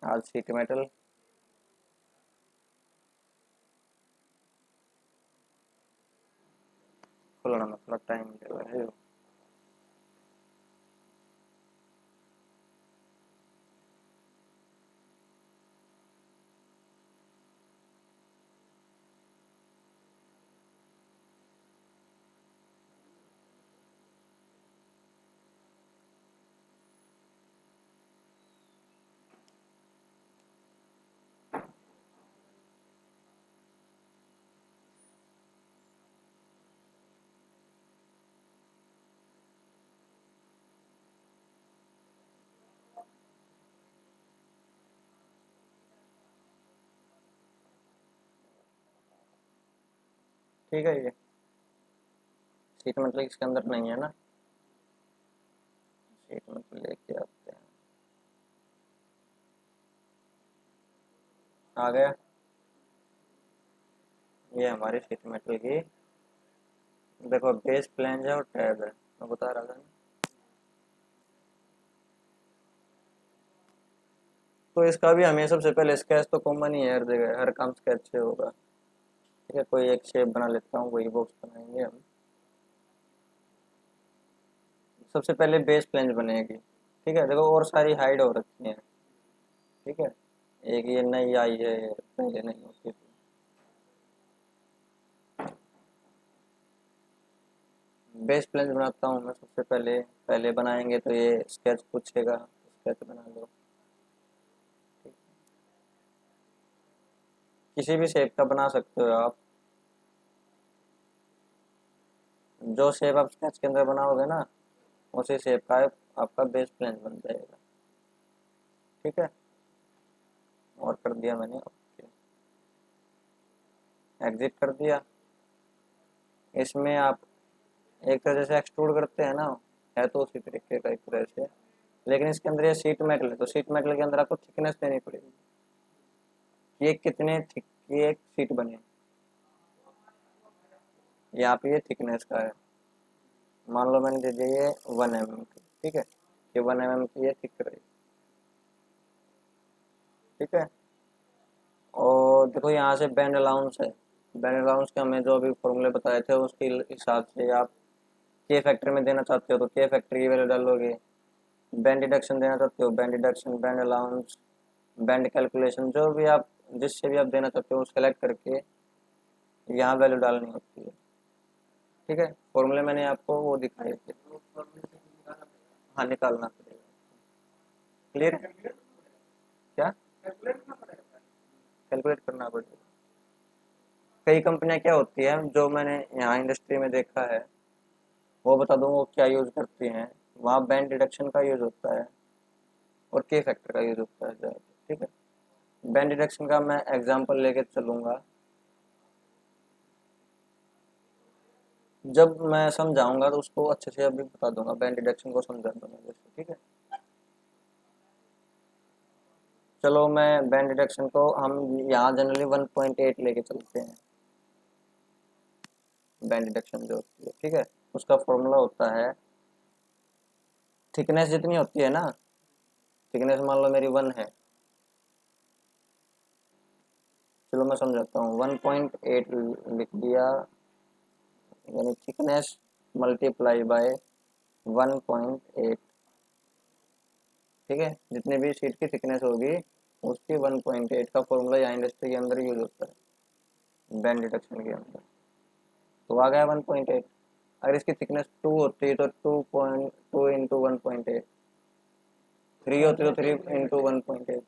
आज sheet metal खुलना मतलब time लेगा है। ठीक है, ये शीट मेटल इसके अंदर नहीं है ना। शीट मेटल लेके आते हैं। आ गया, ये हमारी शीट मेटल की देखो बेस प्लेन है और टैब है, मैं बता रहा था ना। तो इसका भी हमें सबसे पहले स्केच तो कॉमन ही है, हर जगह हर काम स्केच से होगा। ठीक है, कोई एक शेप बना लेता हूँ, वही बॉक्स बनाएंगे हम। सबसे पहले बेस प्लेन बनेगी। ठीक है, देखो और सारी हाइड हो रखी है। ठीक है, एक ये नई आई है, पहले नहीं होती थी। बेस प्लेन बनाता हूँ मैं सबसे पहले। पहले बनाएंगे तो ये स्केच पूछेगा, स्केच बना लो। किसी भी शेप का बना सकते हो आप। जो शेप आप स्केच के अंदर बनाओगे ना, उसी शेप का आपका बेस प्लेन बन जाएगा। ठीक है, और कर दिया मैंने, एग्जिट कर दिया। इसमें आप एक तरह से एक्सट्रूड करते हैं ना, है तो उसी तरीके का एक तरह से। लेकिन इसके अंदर ये शीट मेटल है, तो शीट मेटल के अंदर आपको थिकनेस देनी पड़ेगी। ये कितने थिक ये एक शीट बने, यहाँ पे ये थिकनेस का है। मान लो मैंने दे दिया ये 1 mm की। ठीक है, ये 1 mm की ये थिक रही। ठीक है, और देखो यहाँ से बैंड अलाउंस है। बैंड अलाउंस के हमें जो अभी फॉर्मूले बताए थे उसके हिसाब से आप के फैक्टर में देना चाहते हो तो के फैक्टर की वैल्यू डालोगे। बैंड डिडक्शन देना चाहते हो, band deduction, band allowance, band calculation, जो भी आप जिससे भी आप देना चाहते हो सेलेक्ट करके यहाँ वैल्यू डालनी होती है। ठीक है, फॉर्मूले मैंने आपको वो दिखाए थे। हाँ, निकालना पड़ेगा। क्लियर है क्या? कैलकुलेट करना पड़ेगा। कई कंपनियां क्या होती है जो मैंने यहाँ इंडस्ट्री में देखा है, वो बता दूँ वो क्या यूज़ करती हैं। वहाँ बैंड डिडक्शन का यूज़ होता है और के फैक्टर का यूज़ होता है ज़्यादा। ठीक है, बैंड डिडक्शन का मैं एग्जांपल लेके चलूँगा। जब मैं समझाऊंगा तो उसको अच्छे से अभी बता दूंगा, बैंड डिडक्शन को समझा दूंगा जैसे। ठीक है, चलो मैं बैंड डिडक्शन को हम यहाँ जनरली 1.8 लेके चलते हैं। बैंड डिडक्शन जो होती है, ठीक है, उसका फॉर्मूला होता है थिकनेस जितनी होती है ना, थिकनेस मान लो मेरी 1 है। चलो मैं समझाता हूँ, 1.8 लिख दिया, यानी थिकनेस मल्टीप्लाई बाय 1.8। ठीक है, जितनी भी शीट की थिकनेस होगी उसकी 1.8 का फॉर्मूला यहाँ इंडस्ट्री के अंदर यूज होता है बैंड डिडक्शन के अंदर। तो आ गया 1.8। अगर इसकी थिकनेस 2 होती है तो 2.2 इंटू 1.8, 3 होती तो 3 इंटू 1.8।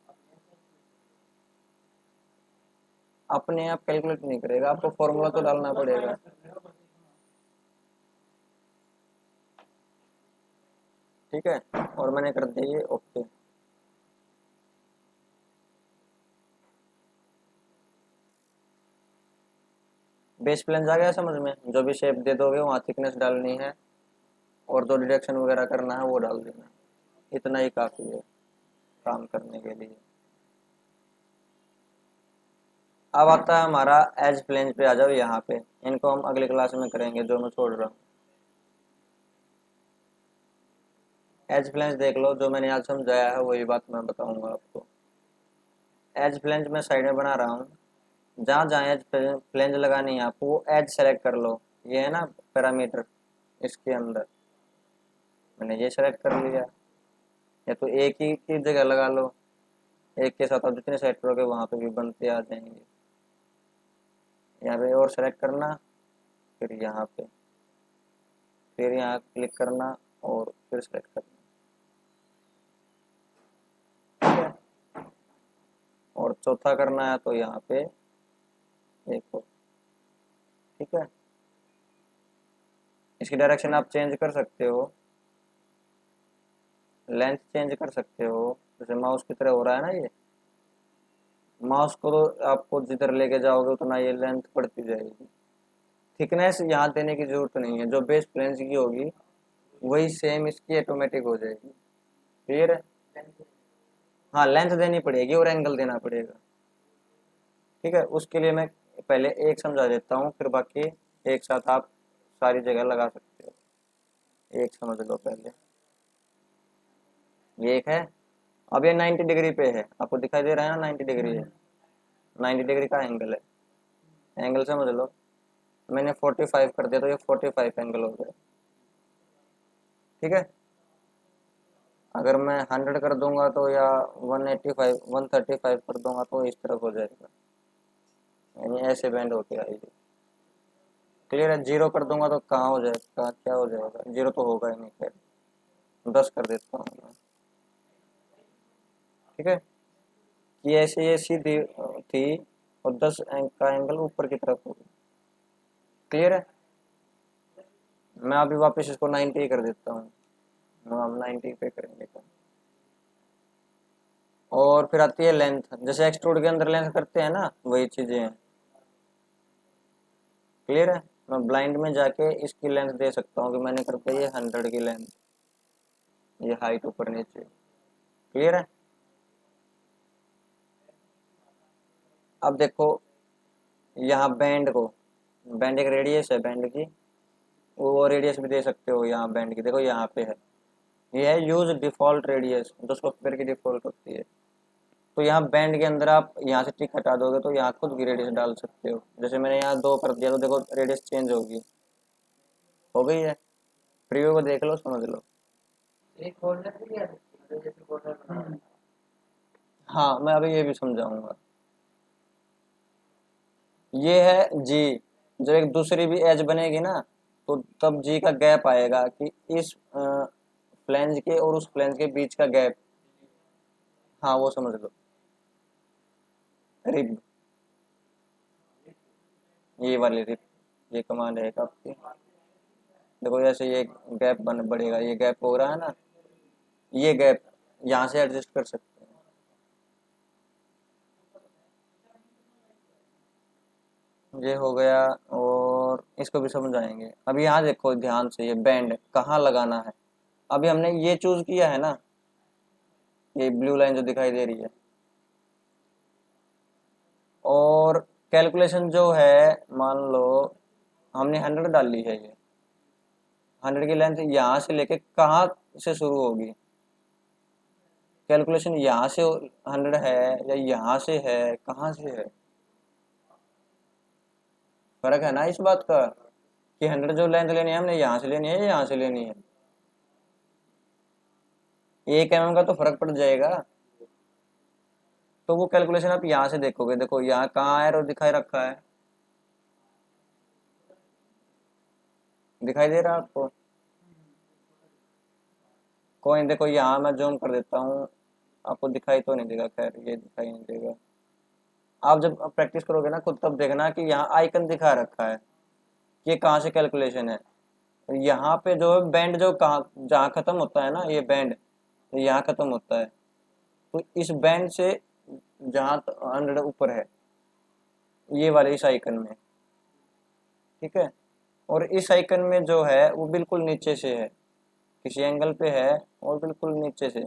अपने आप कैलकुलेट नहीं करेगा, आपको फॉर्मूला तो डालना पड़ेगा। ठीक है, और मैंने कर दिया ये ओके। बेस प्लेन आ गया समझ में, जो भी शेप दे दोगे वहाँ थिकनेस डालनी है और जो डिडक्शन वगैरह करना है वो डाल देना। इतना ही काफ़ी है काम करने के लिए। अब आता है हमारा एज प्लेन पे, आ जाओ यहाँ पे। इनको हम अगली क्लास में करेंगे जो मैं छोड़ रहा हूँ। एज प्लेन देख लो, जो मैंने आज समझाया है वही बात मैं बताऊंगा आपको। एज फ्लेंज मैं साइड में बना रहा हूँ, जहाँ जहाँ एज फ्लेंज लगानी है आपको वो एज सेलेक्ट कर लो। ये है ना पैरामीटर, इसके अंदर मैंने ये सेलेक्ट कर लिया। या तो एक ही की जगह लगा लो, एक के साथ आप जितने सेट करोगे वहाँ पे भी बनते आ जाएंगे। यहाँ पे और सेलेक्ट करना, फिर यहाँ पे, फिर यहाँ क्लिक करना और फिर सेलेक्ट करना, ठीक है। और चौथा करना है तो यहाँ पे देखो, ठीक है। इसकी डायरेक्शन आप चेंज कर सकते हो, लेंथ चेंज कर सकते हो, जैसे माउस की तरह हो रहा है ना ये। माउस को तो आपको जिधर लेके जाओगे उतना ये लेंथ बढ़ती जाएगी। थिकनेस यहाँ देने की जरूरत नहीं है, जो बेस प्लेन की होगी वही सेम इसकी ऑटोमेटिक हो जाएगी। क्लियर है? हाँ, लेंथ देनी पड़ेगी और एंगल देना पड़ेगा, ठीक है। उसके लिए मैं पहले एक समझा देता हूँ, फिर बाकी एक साथ आप सारी जगह लगा सकते हो। एक समझ लो पहले, ये एक है। अब ये 90 डिग्री पे है, आपको दिखाई दे रहा है ना 90 डिग्री है, 90 डिग्री का एंगल है। एंगल समझ लो, मैंने 45 कर दिया तो ये 45 एंगल हो गया, ठीक है। अगर मैं 100 कर दूंगा तो, या 185 135 कर दूंगा तो इस तरफ हो जाएगा, यानी ऐसे बैंड होके आएगी। क्लियर है? 0 कर दूंगा तो कहाँ हो जाएगा, क्या हो जाएगा, 0 तो होगा ही नहीं। खैर 10 कर देता हूँ मैं, ठीक है। कि ऐसे ये सीधी थी और 10 का एंगल ऊपर की तरफ होगा। क्लियर है? मैं अभी वापस इसको 90 कर देता हूँ, हम 90 पे करेंगे काम। और फिर आती है लेंथ, जैसे एक्सट्रूड के अंदर लेंथ करते हैं ना, वही चीजें हैं। क्लियर है? मैं ब्लाइंड में जाके इसकी लेंथ दे सकता हूँ कि मैंने कर दिया ये 100 की लेंथ, ये हाइट ऊपर नीचे। क्लियर है? अब देखो यहाँ बैंड को, बैंड एक रेडियस है बैंड की, वो रेडियस भी दे सकते हो यहाँ बैंड की। देखो यहाँ पे है, ये है यूज डिफॉल्ट रेडियस, जो सॉफ्टवेयर की डिफॉल्ट होती है। तो यहाँ बैंड के अंदर आप यहाँ से टिक हटा दोगे तो यहाँ खुद की रेडियस डाल सकते हो। जैसे मैंने यहाँ 2 कर दिया तो देखो रेडियस चेंज होगी, हो गई है। प्रीव्यू को देख लो, समझ लो। एक बॉर्डर भी है, जैसे बॉर्डर बना। हाँ, मैं अभी ये भी समझाऊंगा। ये है जी, जब एक दूसरी भी एज बनेगी ना तो तब जी का गैप आएगा कि इस फ्लेंज के और उस फ्लेंज के बीच का गैप। हाँ, वो समझ लो, रिब, ये वाली रिब, ये कमांड है आपकी। देखो जैसे ये गैप बन बढ़ेगा, ये गैप हो रहा है ना, ये गैप यहाँ से एडजस्ट कर सकते हैं। ये हो गया, और इसको भी समझाएंगे। अब यहाँ देखो ध्यान से, ये बैंड कहाँ लगाना है। अभी हमने ये चूज किया है ना, ये ब्लू लाइन जो दिखाई दे रही है, और कैलकुलेशन जो है, मान लो हमने 100 डाल ली है, ये 100 की लेंथ यहाँ से लेके कहाँ से शुरू होगी। कैलकुलेशन यहाँ से 100 है या यहाँ से है, कहाँ से है, फर्क है ना इस बात का, कि 100 जो लेंथ लेनी है हमने यहाँ से लेनी है या यहाँ से लेनी है। 1 mm का तो फर्क पड़ जाएगा। तो वो कैलकुलेशन आप यहाँ से देखोगे, देखो यहाँ कहाँ एरो दिखाई रखा है, दिखाई दे रहा है आपको? कोई देखो, यहाँ मैं जूम कर देता हूँ, आपको दिखाई तो नहीं देगा, खैर ये दिखाई नहीं देगा। आप जब प्रैक्टिस करोगे ना खुद, तब देखना कि यहाँ आइकन दिखा रखा है कि ये कहाँ से कैलकुलेशन है। यहाँ पे जो है बैंड, जो कहाँ जहाँ खत्म होता है ना ये बैंड, तो यहाँ खत्म होता है, तो इस बैंड से जहाँ 100 ऊपर है, ये वाले इस आइकन में, ठीक है। और इस आइकन में जो है वो बिल्कुल नीचे से है, किसी एंगल पे है और बिल्कुल नीचे से।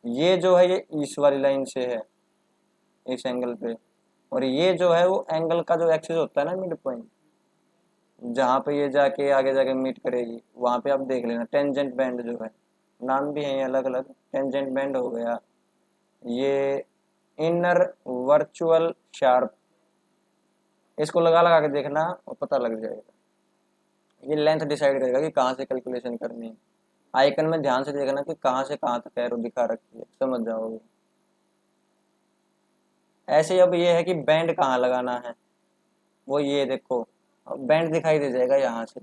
ये जो है ये इस वाली लाइन से है, इस एंगल पे। और ये जो है वो एंगल का जो एक्सिस होता है ना, मिड पॉइंट, जहाँ पे ये जाके आगे जाके मीट करेगी, वहां पे आप देख लेना टेंजेंट बैंड जो है, नाम भी है अलग अलग। टेंजेंट बैंड हो गया, ये इनर वर्चुअल शार्प, इसको लगा लगा के देखना और पता लग जाएगा। ये लेंथ डिसाइड करेगा कि कहाँ से कैलकुलेशन करनी है। आइकन में ध्यान से देखना कि कहाँ से कहाँ तक एरो दिखा रखी है, समझ जाओगे। ऐसे ही अब ये है कि बैंड कहाँ लगाना है, वो ये देखो बैंड दिखाई दे जाएगा यहाँ से।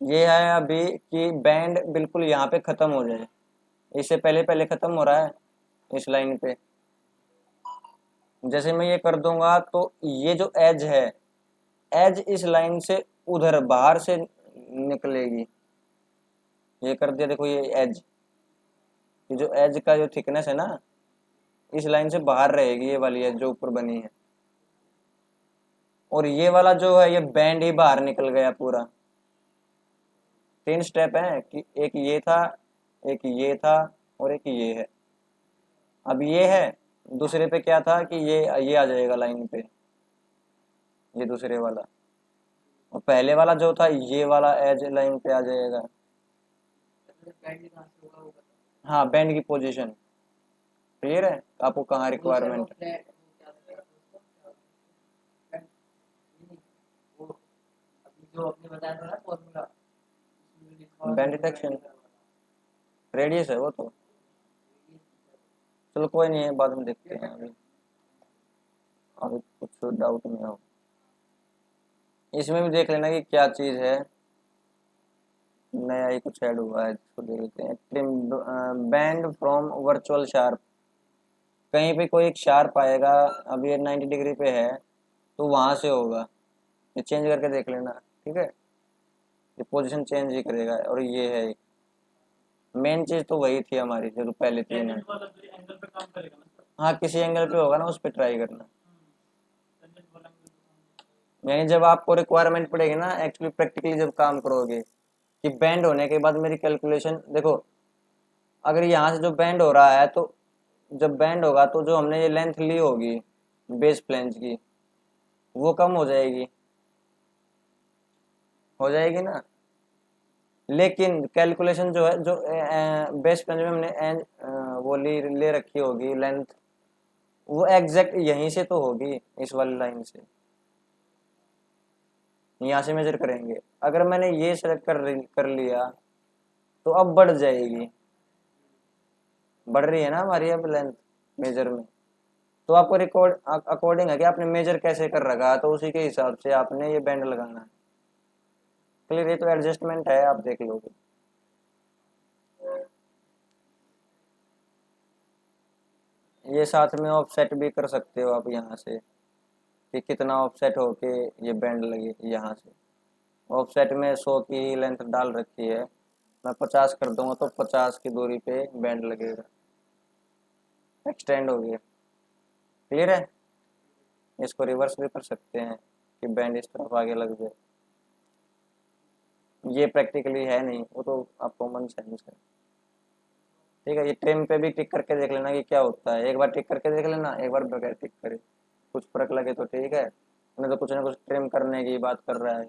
ये है अभी कि बैंड बिल्कुल यहाँ पे खत्म हो जाए, इससे पहले पहले खत्म हो रहा है इस लाइन पे। जैसे मैं ये कर दूंगा तो ये जो एज है, एज इस लाइन से उधर बाहर से निकलेगी। ये कर दिया, देखो ये एज, ये जो एज का जो थिकनेस है ना, इस लाइन से बाहर रहेगी ये वाली एज जो ऊपर बनी है। और ये वाला जो है ये बैंड ही बाहर निकल गया पूरा। तीन स्टेप है कि एक ये था, एक ये था, और एक ये है। अब ये है, दूसरे पे क्या था कि ये आ जाएगा लाइन पे, ये दूसरे वाला। और पहले वाला जो था ये वाला एज लाइन पे आ जाएगा। हाँ, बैंड की पोजीशन क्लियर है, आपको कहाँ रिक्वायरमेंट है। बैंड डिटेक्शन रेडियस है वो तो, चलो कोई नहीं है, बाद में देखते हैं। अभी अभी कुछ डाउट नहीं हो, इसमें भी देख लेना कि क्या चीज़ है, नया ही कुछ ऐड हुआ है, इसको देख लेते हैं। Trim banned from virtual sharp, कहीं पे कोई एक शार्प आएगा, अब ये 90 डिग्री पे है तो वहां से होगा, ये चेंज करके देख लेना, ठीक है। ये पोजीशन चेंज ही करेगा। और ये है मेन चीज तो वही थी हमारी जो पहले थी ना। हाँ, किसी एंगल पे होगा ना, उस पर ट्राई करना। यानी जब आपको रिक्वायरमेंट पड़ेगी ना, एक्चुअली प्रैक्टिकली जब काम करोगे कि बैंड होने के बाद मेरी कैलकुलेशन देखो, अगर यहाँ से जो बैंड हो रहा है तो जब बैंड होगा तो जो हमने ये लेंथ ली होगी बेस फ्लेंज की, वो कम हो जाएगी ना। लेकिन कैलकुलेशन जो है, जो बेस फ्लेंज में हमने वो ले रखी होगी लेंथ, वो एग्जैक्ट यहीं से तो होगी, इस वाली लाइन से, यहाँ से मेजर करेंगे। अगर मैंने ये सेलेक्ट कर लिया तो अब बढ़ जाएगी, बढ़ रही है ना हमारी अब लेंथ मेजर में। तो आपको रिकॉर्ड अकॉर्डिंग है कि आपने मेजर कैसे कर रखा है, तो उसी के हिसाब से आपने ये बैंड लगाना है। क्लियर, ये तो एडजस्टमेंट है, आप देख लोगे। ये साथ में ऑफसेट भी कर सकते हो आप यहाँ से, कि कितना ऑफसेट होके ये बैंड लगे यहाँ से। ऑफसेट में 100 की लेंथ डाल रखी है, मैं 50 कर दूंगा तो 50 की दूरी पे बैंड लगेगा, एक्सटेंड हो गया। क्लियर है, इसको रिवर्स भी कर सकते हैं कि बैंड इस तरफ आगे लग जाए। ये प्रैक्टिकली है नहीं, वो तो आप कॉमन सेंस है। ठीक है, ये ट्रिम पे भी टिक करके देख लेना कि क्या होता है, एक बार टिक करके देख लेना, एक बार बगैर टिक करे, कुछ फर्क लगे तो ठीक है, नहीं तो कुछ ना कुछ ट्रिम करने की बात कर रहा है।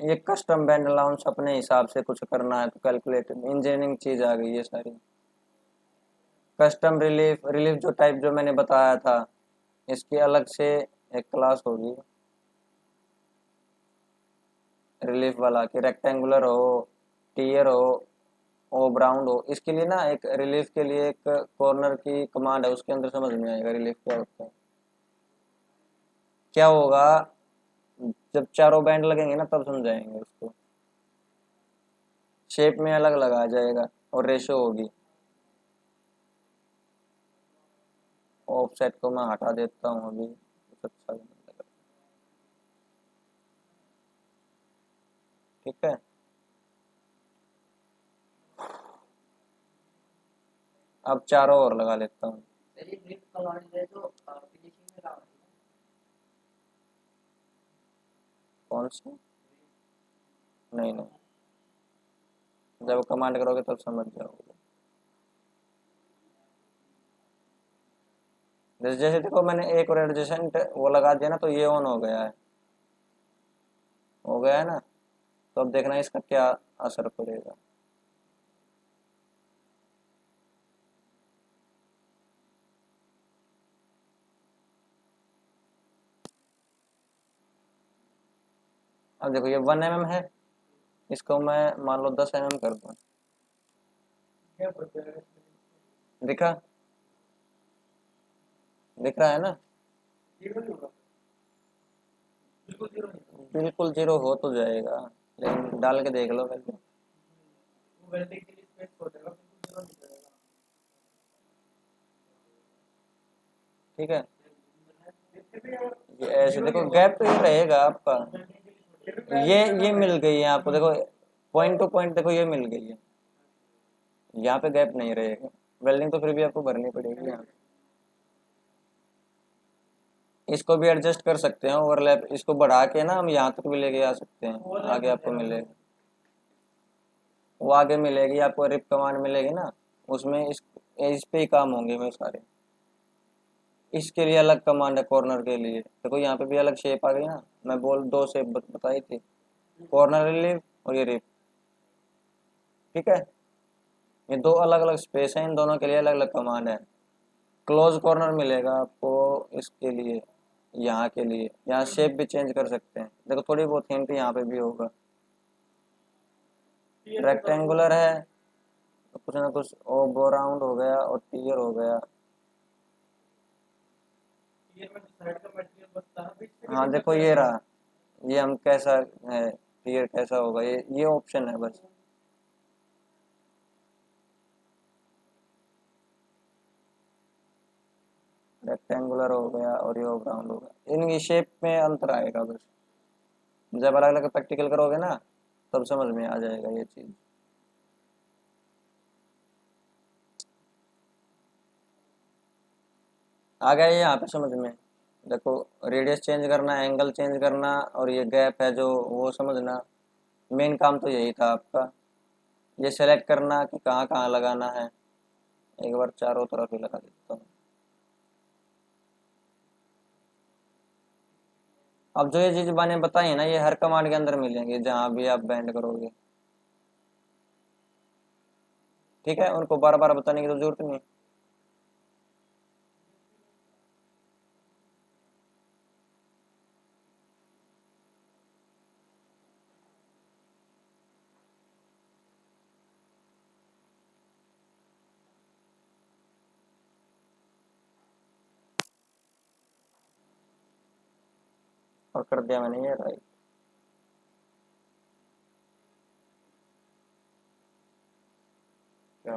ये कस्टम बैंड अलाउंस अपने हिसाब से कुछ करना है तो कैलकुलेट, इंजीनियरिंग चीज आ गई है सारी। कस्टम रिलीफ, रिलीफ जो टाइप जो मैंने बताया था, इसकी अलग से एक क्लास होगी रिलीफ वाला, कि रेक्टेंगुलर हो, टीयर हो, ओ ब्राउन हो। इसके लिए ना एक रिलीफ के लिए एक कॉर्नर की कमांड है, उसके अंदर समझ में आएगा रिलीफ क्या होता है। क्या होगा, जब चारों बैंड लगेंगे ना तब समझाएंगे उसको। शेप में अलग लगा जाएगा और रेशो होगी। ऑफसेट को मैं हटा देता हूँ अभी, कुछ अच्छा नहीं लग रहा। ठीक है, अब चारों और लगा लेता हूँ। कौन सी? नहीं नहीं, जब कमांड करोगे तब समझ जाओगे। जैसे जैसे देखो मैंने एक और एडजेसेंट वो लगा दिया ना, तो ये ऑन हो गया है, हो गया है ना। तो अब देखना इसका क्या असर पड़ेगा। अब देखो ये 1 mm है, इसको मैं मान लो 10 mm कर दूं। दिखा, दिख रहा है ना? बिल्कुल जीरो हो तो जाएगा, लेकिन डाल के देख लो पहले। ठीक है, ये ऐसे देखो गैप तो ये रहेगा आपका। ये मिल गई है आपको, देखो पॉइंट टू पॉइंट, देखो ये मिल गई है, यहाँ पे गैप नहीं रहेगा। वेल्डिंग तो फिर भी आपको भरनी पड़ेगी यहाँ। इसको भी एडजस्ट कर सकते हैं ओवरलैप, इसको बढ़ा के ना हम यहाँ तक भी लेके आ सकते हैं, आगे आपको मिलेगा। वो आगे मिलेगी आपको, रिप कमांड मिलेगी ना, उसमें इस पे ही काम होंगे मेरे सारे। इसके लिए अलग कमांड है, कॉर्नर के लिए देखो यहाँ पे भी अलग शेप आ गई ना, मैं बोल दो शेप बताई थी, कॉर्नर रिलीव और ये रिप। ठीक है, ये दो अलग अलग स्पेस है, इन दोनों के लिए अलग अलग कमांड है। क्लोज कॉर्नर मिलेगा आपको इसके लिए, यहाँ के लिए यहाँ शेप भी चेंज कर सकते हैं, देखो थोड़ी बहुत हिंट यहाँ पे भी होगा। रेक्टेंगुलर है तो कुछ ना कुछ ओ राउंड हो गया और टीयर हो गया। हाँ देखो ये रहा, ये हम कैसा है, टीयर कैसा होगा, ये ऑप्शन है बस। रेक्टेंगुलर हो गया और ये राउंड हो गया, इनकी शेप में अंतर आएगा बस। जब अलग अलग प्रैक्टिकल करोगे ना तब समझ में आ जाएगा ये चीज। आ गया ये यहाँ पे समझ में। देखो रेडियस चेंज करना, एंगल चेंज करना और ये गैप है जो वो समझना, मेन काम तो यही था आपका। ये सेलेक्ट करना कि कहाँ कहाँ लगाना है, एक बार चारों तरफ ही लगा देता हूँ। अब जो ये चीज मैंने बताई है ना, ये हर कमांड के अंदर मिलेंगे जहाँ भी आप बैंड करोगे। ठीक है, उनको बार बार बताने की तो जरूरत नहीं। और कर दिया मैंने ये राइट। क्या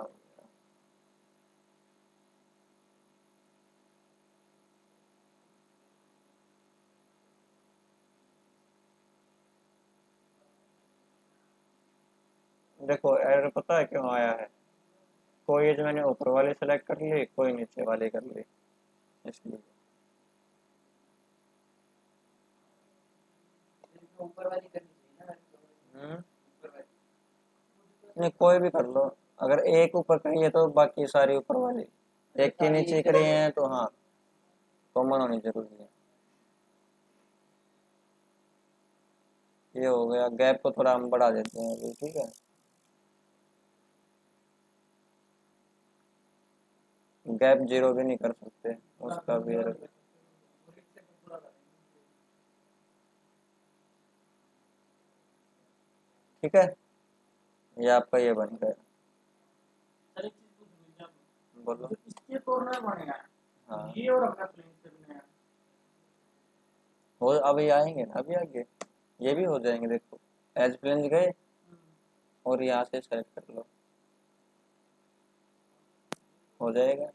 देखो एरर पता है क्यों आया है, कोई एज मैंने ऊपर वाले सेलेक्ट कर ली, कोई नीचे वाले कर ली, इसलिए। हम्म, नहीं कोई भी कर लो, अगर एक ऊपर करी है तो बाकी सारी ऊपर वाली, एक के नीचे करी है तो हाँ कॉमन होनी जरूरी है। ये हो गया, गैप को थोड़ा हम बढ़ा देते हैं अभी। ठीक है, गैप जीरो भी नहीं कर सकते, उसका भी error। ठीक है, ये आपका ये बन गया। बोलो। हाँ हो, अभी आएंगे ना अभी आगे, ये भी हो जाएंगे देखो। एज प्लेन गए और यहाँ से सेलेक्ट कर लो, हो जाएगा।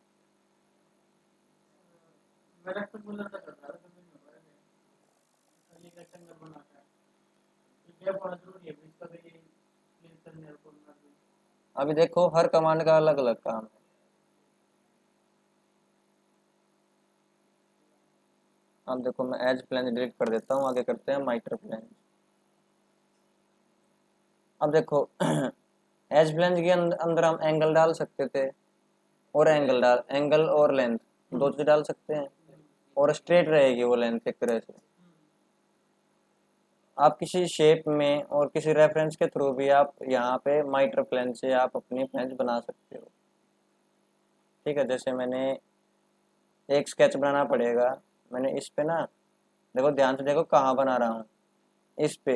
अभी देखो हर कमांड का अलग अलग काम है। अब देखो मैं एज प्लेन डिलीट कर देता हूँ, आगे करते हैं माइटर प्लेन। अब देखो एज प्लेन के अंदर हम एंगल डाल सकते थे, और एंगल और लेंथ दो चीज डाल सकते हैं, और स्ट्रेट रहेगी वो लेंथ एक तरह से। आप किसी शेप में और किसी रेफरेंस के थ्रू भी आप यहाँ पे माइटर फ्लैंज से आप अपनी फ्लैंज बना सकते हो। ठीक है, जैसे मैंने एक स्केच बनाना पड़ेगा। मैंने इस पे ना, देखो ध्यान से देखो कहाँ बना रहा हूँ, इस पे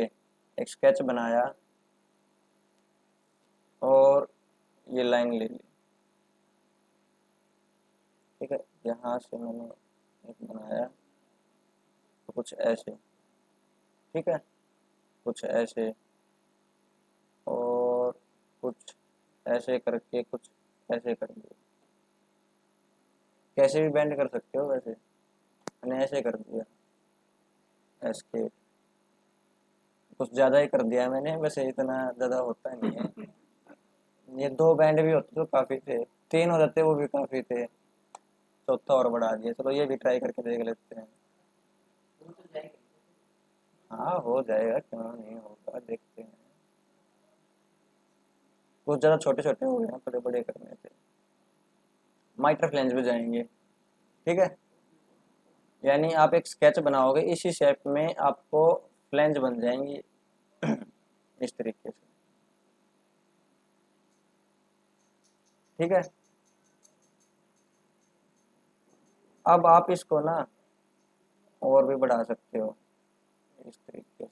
एक स्केच बनाया और ये लाइन ले ली। ठीक है, यहाँ से मैंने एक बनाया तो कुछ ऐसे, ठीक है, कुछ ऐसे और कुछ ऐसे करके कुछ ऐसे कर दिया। कैसे भी बेंड कर सकते हो, वैसे मैंने ऐसे कर दिया, एस्केप। कुछ ज़्यादा ही कर दिया मैंने, वैसे इतना ज़्यादा होता नहीं है। ये दो बैंड भी होते तो काफ़ी थे, तीन हो जाते वो भी काफ़ी थे, चौथा और बढ़ा दिया। चलो ये भी ट्राई करके देख लेते हैं। हाँ हो जाएगा, क्यों नहीं होगा, देखते हैं। कुछ ज़्यादा छोटे छोटे हो गए हैं, बड़े बड़े करने थे। माइटर फ्लेंज में जाएंगे, ठीक है। यानी आप एक स्केच बनाओगे, इसी शेप में आपको फ्लेंज बन जाएंगी इस तरीके से, ठीक है। अब आप इसको ना और भी बढ़ा सकते हो इस तरीके से,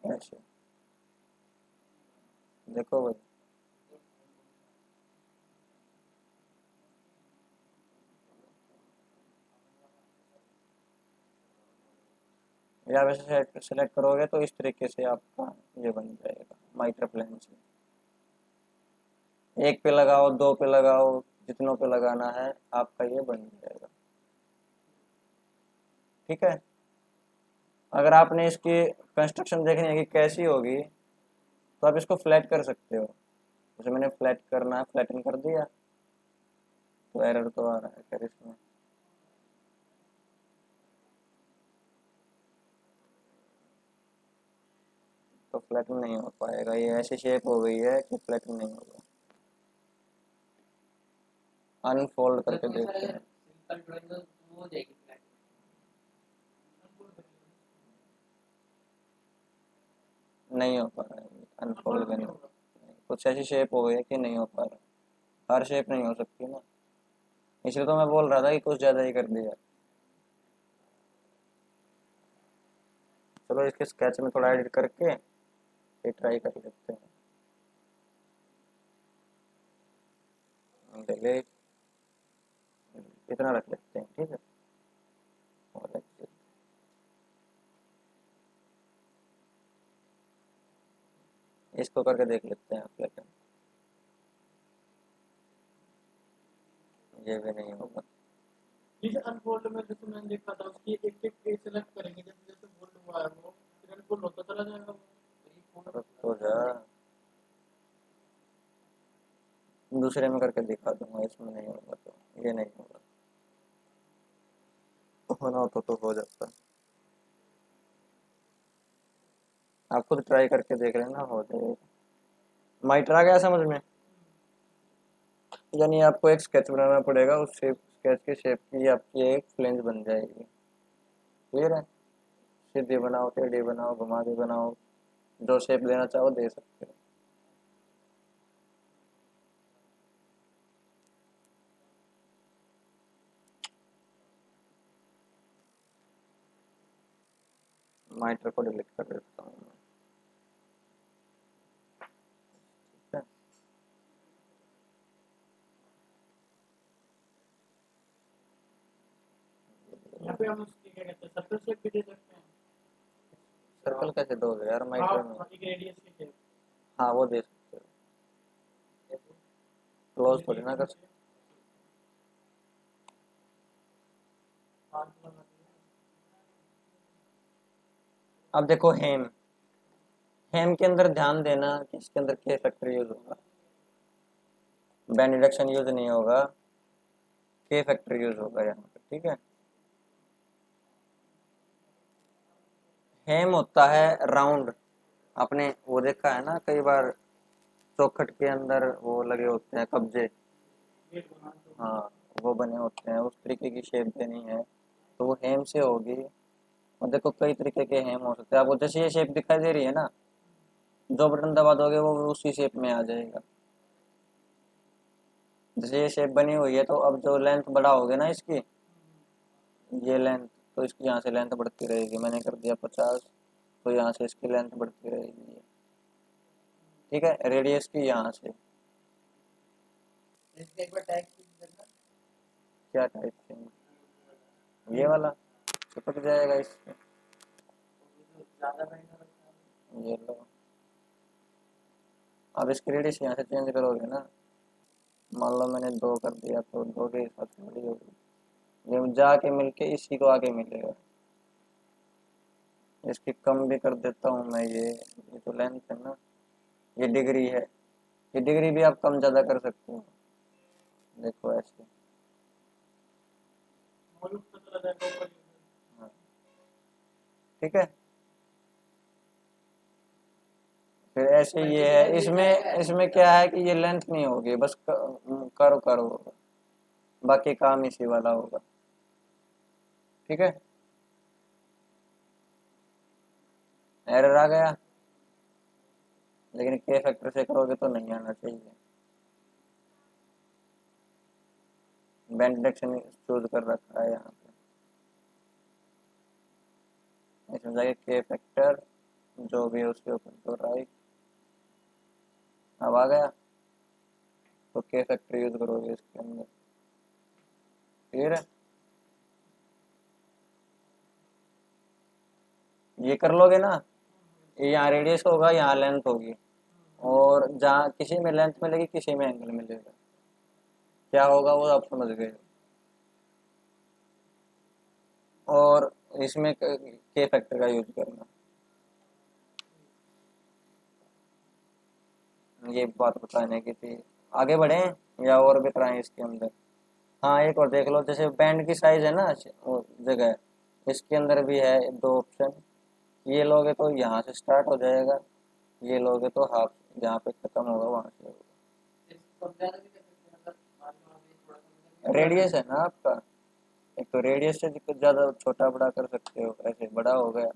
ऐसे, देखो भाई। या वैसे सेलेक्ट करोगे तो इस तरीके से आपका ये बन जाएगा माइक्रो प्लेन से। एक पे लगाओ, दो पे लगाओ, जितनों पे लगाना है आपका ये बन जाएगा, ठीक है। अगर आपने इसकी कंस्ट्रक्शन देखनी है कि कैसी होगी, तो आप इसको फ्लैट कर सकते हो। जैसे मैंने फ्लैट करना है, फ्लैटन कर दिया, तो एरर तो आ रहा है फिर इसमें। तो फ्लैटन नहीं हो पाएगा, ये ऐसी शेप हो गई है कि फ्लैटन नहीं होगा। अनफोल्ड करके देखते हैं। नहीं हो पा रहा है अनफोल्ड करना, कुछ ऐसी शेप हो गई है कि नहीं हो पा रहा। हर शेप नहीं हो सकती ना, इसलिए तो मैं बोल रहा था कि कुछ ज़्यादा ही कर दिया। चलो इसके स्केच में थोड़ा एडिट करके फिर ट्राई कर लेते हैं। डिलीट, इतना रख लेते हैं, ठीक है। और इसको करके देख लेते हैं फ्लैटन, ये भी नहीं होगा। इस अनफोल्ड में जैसे मैंने देखा था उसकी एक एक पेज सेलेक्ट करेंगे, जैसे जैसे फोल्ड हुआ है वो फिर अनफोल्ड होता चला जाएगा वो। तो जा दूसरे में करके दिखा दूंगा, इसमें नहीं होगा तो ये नहीं होगा। होना होता तो हो जाता। आप खुद ट्राई करके देख लेना, हो जाएगा। माइटर आ गया समझ में। यानी आपको एक स्केच बनाना पड़ेगा, उस शेप स्केच की शेप की आपकी एक फ्लेंज बन जाएगी। क्लियर है। सीधी बनाओ, टेढ़ी बनाओ, घुमा के बनाओ, जो शेप देना चाहो दे सकते हो। माइटर को डिलीट कर देता हूँ मैं, ठीक है। यहाँ पे हम उसकी क्या कहते हैं सर्कल शेप भी दे सकते हैं। सर्कल कैसे दोगे यार माइटर में। हाँ एक रेडियस की शेप। हाँ वो दे सकते हो, क्लोज थोड़ी ना कर सकते। अब देखो हेम, हेम के अंदर ध्यान देना कि इसके अंदर के फैक्टर यूज होगा, बैंड रिडक्शन यूज नहीं होगा, के फैक्टर यूज होगा यहाँ पे, ठीक है। हेम होता है राउंड, आपने वो देखा है ना कई बार, चौखट के अंदर वो लगे होते हैं कब्जे। हाँ, वो बने होते हैं, उस तरीके की शेप देनी है तो वो हेम से होगी। और देखो कई तरीके के हेम हो सकते हैं आपको, जैसे ये शेप दिखाई दे रही है ना, जो बटन दबा दोगे वो उसी शेप में आ जाएगा। जैसे ये शेप बनी हुई है, तो अब जो लेंथ बड़ा हो गया ना इसकी, ये लेंथ, तो इसकी यहाँ से लेंथ बढ़ती रहेगी। मैंने कर दिया 50, तो यहाँ से इसकी लेंथ बढ़ती रहेगी। ठीक है, रेडियस की यहाँ से। इसके एक बार टैग करना, क्या टाइप से, ये वाला चिपक जाएगा इससे। ज़्यादा महंगा लगता है। ये लो, अब इसकी रेडियस यहाँ से चेंज करोगे ना, मान लो मैंने 2 कर दिया, तो 2 के हिसाब से बड़ी होगी। ये जाके मिलके इसी को आगे मिलेगा। इसकी कम भी कर देता हूँ मैं, ये तो लेंथ है ना, ये डिग्री है, ये डिग्री भी आप कम ज़्यादा कर सकते हो। देखो ऐसे। मालूम तो चला जाएगा ऊपर ही। हाँ, ठीक है। फिर ऐसे ये है, इसमें इसमें क्या है कि ये लेंथ नहीं होगी, बस करो करो होगा, बाकी काम इसी वाला होगा। ठीक है, एरर आ गया, लेकिन के फैक्टर से करोगे तो नहीं आना चाहिए। बैंड डायरेक्शन चूज कर रखा है यहाँ पे, इसमें जाके के फैक्टर जो भी है उसके ऊपर तो राइट। अब आ गया, तो के फैक्टर यूज करोगे इसके अंदर। क्लियर है, ये कर लोगे ना, ये यहाँ रेडियस होगा, यहाँ लेंथ होगी, और जहाँ किसी में लेंथ मिलेगी किसी में एंगल मिलेगा, क्या होगा वो आप समझ गए। और इसमें के फैक्टर का यूज करना, ये बात बताने की थी। आगे बढ़े या और भी कराएं इसके अंदर। हाँ, एक और देख लो, जैसे बैंड की साइज है ना, वो जगह, इसके अंदर भी है 2 ऑप्शन। ये लोगे तो यहाँ से स्टार्ट हो जाएगा, ये लोगे तो हाफ जहाँ पे खत्म होगा वहां से होगा। इसको ज़्यादा भी कर सकते हैं, मतलब मान लो अभी थोड़ा सा रेडियस है ना आपका, एक तो रेडियस से कुछ ज़्यादा छोटा बड़ा कर सकते हो, ऐसे बड़ा हो गया,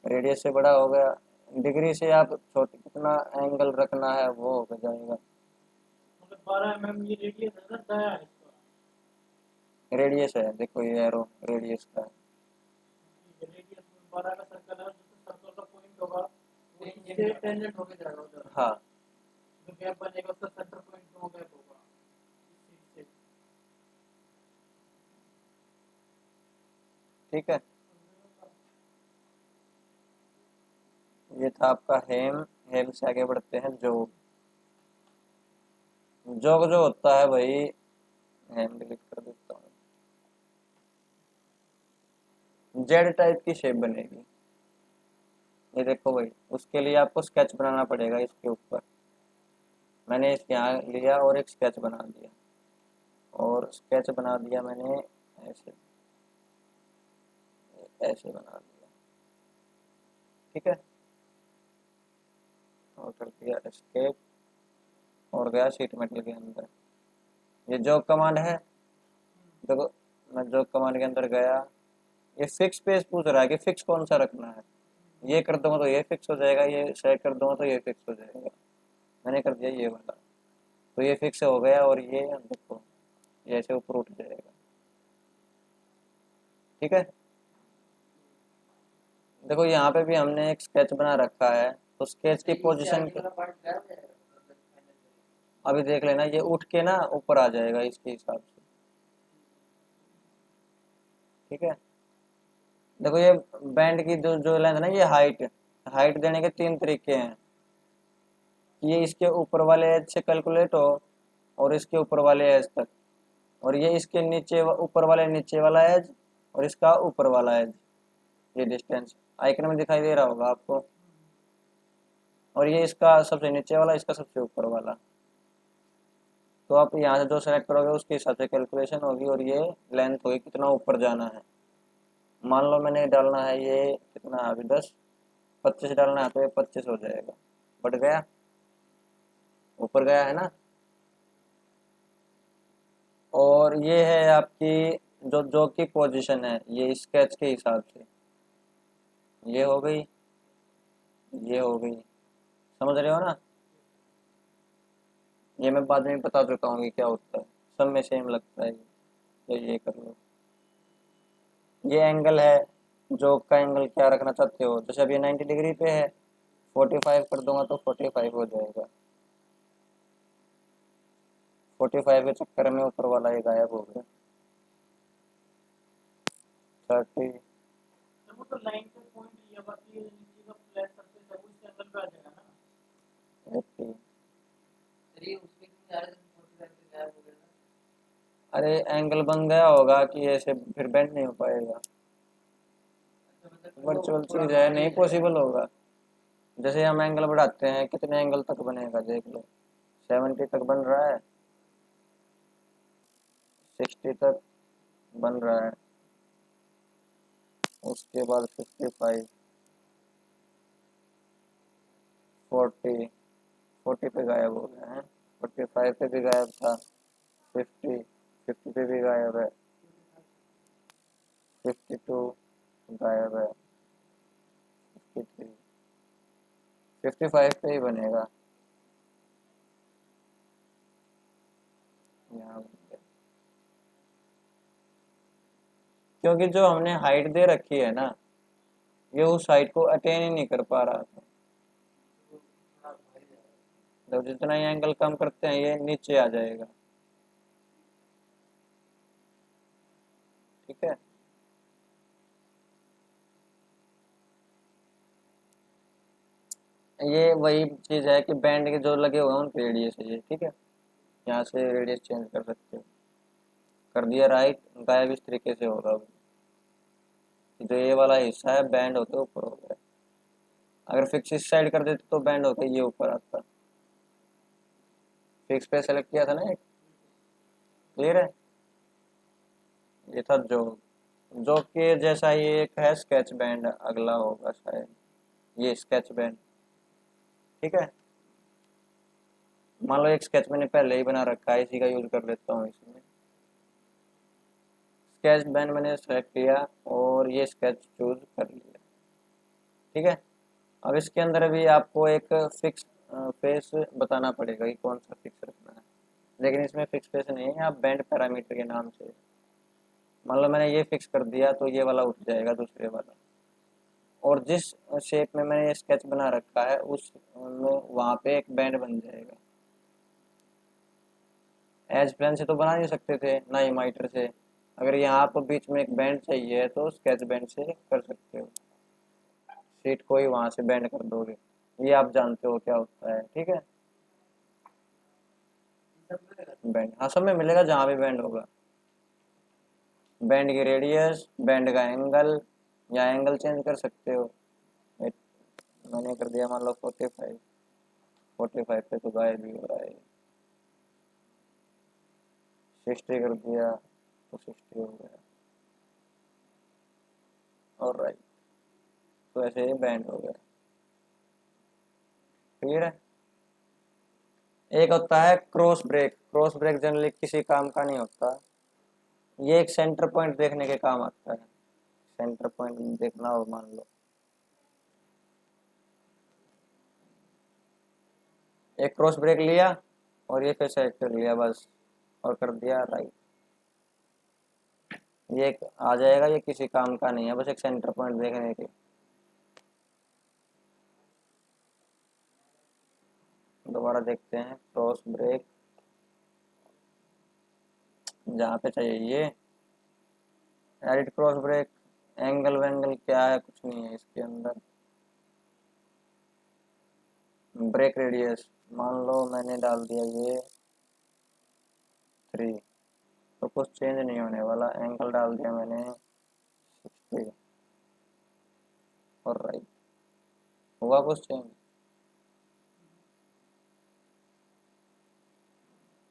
रेडियस से बड़ा हो गया, डिग्री से आप छोटे कितना एंगल रखना है वो हो जाएगा। मतलब 12 mm ये रेडियस है ना, दाया है इसका। रेडियस है, देखो ये एरो रेडियस का है। ठीक है, रेडियस में 12 का सर्कल है, जिसमें सर्कल का पॉइंट होगा वो इससे टेंजेंट होके जाएगा उधर। हाँ, जो गैप बनेगा उसका सेंटर पॉइंट हो गैप होगा इस चीज से। ठीक है, ये था आपका हेम। हेम से आगे बढ़ते हैं जोग। जोग जो होता है भाई, हेम डिलीट कर देता हूँ, जेड टाइप की शेप बनेगी। ये देखो भाई, उसके लिए आपको स्केच बनाना पड़ेगा इसके ऊपर। मैंने इसके यहाँ लिया और एक स्केच बना दिया, और स्केच बना दिया मैंने ऐसे, ऐसे बना दिया। ठीक है, और कर दिया एस्केप, और गया शीट मेटल के अंदर। ये जॉब कमांड है, देखो मैं जॉब कमांड के अंदर गया, ये फिक्स पेज पूछ रहा है कि फिक्स कौन सा रखना है। ये कर दूंगा तो ये फिक्स हो जाएगा, ये सेलेक्ट कर दूंगा तो ये फिक्स हो जाएगा। मैंने कर दिया ये वाला, तो ये फिक्स हो गया, और ये देखो ये ऐसे ऊपर उठ जाएगा। ठीक है, देखो यहाँ पे भी हमने एक स्केच बना रखा है, तो स्केच की पोजीशन अभी देख लेना, ये उठ के ना ऊपर आ जाएगा इसके हिसाब से। ठीक है, देखो ये बैंड की जो जो लेंथ है ना, ये हाइट, हाइट देने के 3 तरीके हैं, कि ये इसके ऊपर वाले एज से कैलकुलेट हो, और इसके ऊपर वाले एज तक, और ये इसके नीचे ऊपर वाले नीचे वाला एज, और इसका ऊपर वाला एज, ये डिस्टेंस आइकन में दिखाई दे रहा होगा आपको। और ये इसका सबसे नीचे वाला, इसका सबसे ऊपर वाला। तो आप यहाँ से जो सेलेक्ट करोगे उसके हिसाब से कैलकुलेशन होगी, और ये लेंथ होगी कितना ऊपर जाना है। मान लो मैंने डालना है ये कितना है अभी 10, 25 डालना है, तो ये 25 हो जाएगा। बढ़ गया, ऊपर गया है ना। और ये है आपकी जो जो की पोजीशन है ये स्केच के हिसाब से, ये हो गई, ये हो गई, समझ रहे हो ना। ये मैं बाद में बता देता हूँ कि क्या होता है, सब में सेम लगता है, तो ये कर लो। ये एंगल है, जो का एंगल क्या रखना चाहते हो, जैसे अभी 90 डिग्री पे है, 45 कर दूंगा तो 45 हो जाएगा। 45 के चक्कर में ऊपर वाला ये गायब हो गया। 30, तो वो तो लाइन का पॉइंट ये बाकी नीचे का फ्लैट सरफेस है वो इस एंगल पे आ जाएगा ना। 80। अरे उसमें क्यों जा रहा है जब 45 पे गायब हो गया था। अरे एंगल बन गया होगा कि ऐसे फिर बेंड नहीं हो पाएगा, अच्छा मतलब वो वर्चुअल थोड़ा चीज है, बढ़ नहीं ही जाएगा। पॉसिबल होगा। जैसे हम एंगल बढ़ाते हैं, कितने एंगल तक बनेगा देख लो, 70 तक बन रहा है, 60 तक बन रहा है, उसके बाद 55, 40, 40 पे गायब हो गया है, 45 पे भी गायब था, 50, 50 पे भी गायब है, 52 गायब है, 53, 55 पे ही बनेगा यहाँ, क्योंकि जो हमने हाइट दे रखी है ना, ये उस हाइट को अटेन ही नहीं कर पा रहा था। जब जितना ही एंगल कम करते हैं ये नीचे आ जाएगा, ठीक है। ये वही चीज है कि बैंड के जो लगे हुए हैं उनके रेडियस है ये, ठीक है। यहाँ से रेडियस चेंज कर सकते हो, कर दिया राइट, गायब इस तरीके से होगा। जो ये वाला हिस्सा है बैंड होते ऊपर हो गया, अगर फिक्स इस साइड कर देते तो बैंड होके ये ऊपर आता। फिक्स पे सेलेक्ट किया था ना एक, क्लियर है। ये था जो, जो के जैसा ये एक है स्केच बैंड, अगला होगा शायद ये स्केच बैंड, ठीक है। मान लो एक स्केच मैंने पहले ही बना रखा है, इसी का यूज कर लेता हूँ इसमें। स्केच बैंड मैंने सेलेक्ट किया और ये स्केच चूज कर लिया, ठीक है। अब इसके अंदर भी आपको एक फिक्स फेस बताना पड़ेगा कि कौन सा फिक्स रखना है, लेकिन इसमें फिक्स फेस नहीं है, आप बैंड पैरामीटर के नाम से, मान लो मैंने ये फिक्स कर दिया तो ये वाला उठ जाएगा दूसरे वाला, और जिस शेप में मैंने ये स्केच बना रखा है उस में वहाँ पे एक बैंड बन जाएगा। एज प्लान से तो बना नहीं सकते थे ना ही माइटर से, अगर यहाँ आपको बीच में एक बैंड चाहिए तो स्केच बैंड से कर सकते हो, शीट को ही वहाँ से बैंड कर दोगे, ये आप जानते हो क्या होता है, ठीक है। बैंड हाँ सब में मिलेगा जहाँ भी बैंड होगा, बैंड की रेडियस, बैंड का एंगल, या एंगल चेंज कर सकते हो। मैंने कर दिया मान लो 45, 45 पे तो गायब भी हो रहा है, 60 कर दिया तो 60 हो गया, और राइट, तो ऐसे ही बैंड हो गया, क्लियर है। एक होता है cross break, cross break generally किसी काम का नहीं होता, ये एक सेंटर पॉइंट देखने के काम आता है, सेंटर पॉइंट देखना हो मान लो, एक क्रॉस ब्रेक लिया और ये फिर सेलेक्ट कर लिया बस, और कर दिया राइट, ये एक आ जाएगा, ये किसी काम का नहीं है, बस एक सेंटर पॉइंट देखने के। दोबारा देखते हैं क्रॉस ब्रेक, जहाँ पे चाहिए ये एडिट क्रॉस ब्रेक, एंगल वेंगल क्या है, कुछ नहीं है इसके अंदर। ब्रेक रेडियस मान लो मैंने डाल दिया ये 3, तो कुछ चेंज नहीं होने वाला, एंगल डाल दिया मैंने 60, और राइट, हुआ कुछ चेंज।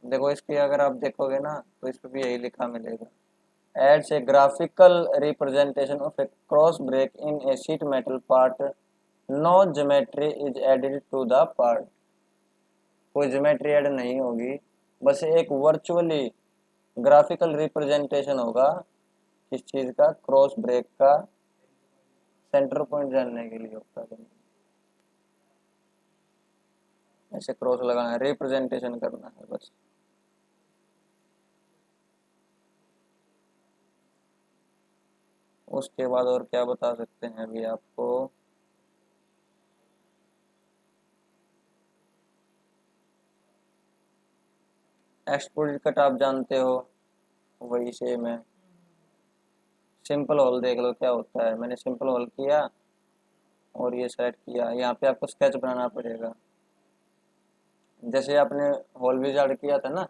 देखो इसकी अगर आप देखोगे ना तो इस पर भी यही लिखा मिलेगा, adds a graphical representation of a cross break in a sheet metal part, no geometry is added to the part, कोई ज्योमेट्री ऐड नहीं होगी, बस एक वर्चुअली ग्राफिकल रिप्रेजेंटेशन होगा किस चीज का? क्रॉस ब्रेक का सेंटर पॉइंट जानने के लिए होता है। ऐसे क्रॉस लगाना है, रिप्रेजेंटेशन करना है बस। उसके बाद और क्या बता सकते हैं अभी आपको? एक्सट्रूड कट आप जानते हो, वही सेम है। सिंपल होल देख लो क्या होता है। मैंने सिंपल होल किया और ये सेलेक्ट किया। यहाँ पे आपको स्केच बनाना पड़ेगा। जैसे आपने होल विजार्ड किया था ना,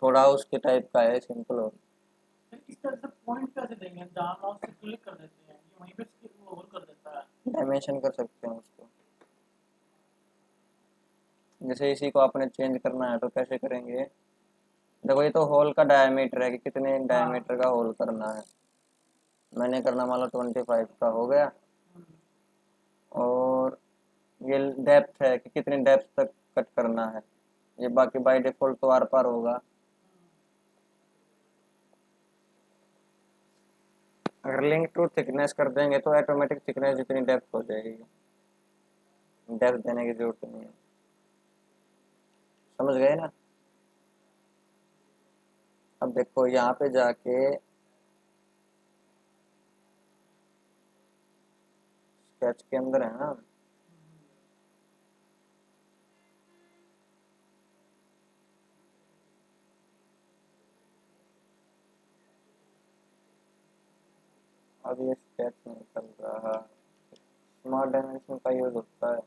थोड़ा उसके टाइप का है सिंपल होल। इस तरह से पॉइंट कैसे देंगे? जहाँ माउस से क्लिक कर देते हैं, ये वहीं पे वो होल कर देता है। डायमेंशन कर सकते हैं उसको। जैसे इसी को आपने चेंज करना है तो कैसे करेंगे? देखो ये तो होल का डायमीटर है कि कितने हाँ। डायमीटर का होल करना है। मैंने करना मान लो 25 का हो गया। और ये डेप्थ है कि कितनी डेप्थ तक कट करना है। ये बाकी बाय डिफॉल्ट तो आर पार होगा। अगर लिंक टू थिकनेस कर देंगे तो ऑटोमेटिक थिकनेस जितनी डेप्थ हो जाएगी, डेप्थ देने की जरूरत नहीं है। समझ गए ना? अब देखो यहाँ पे जाके स्केच के अंदर है ना, अब ये स्केच नहीं चल रहा। स्मार्ट डायमेंशन का यूज होता है,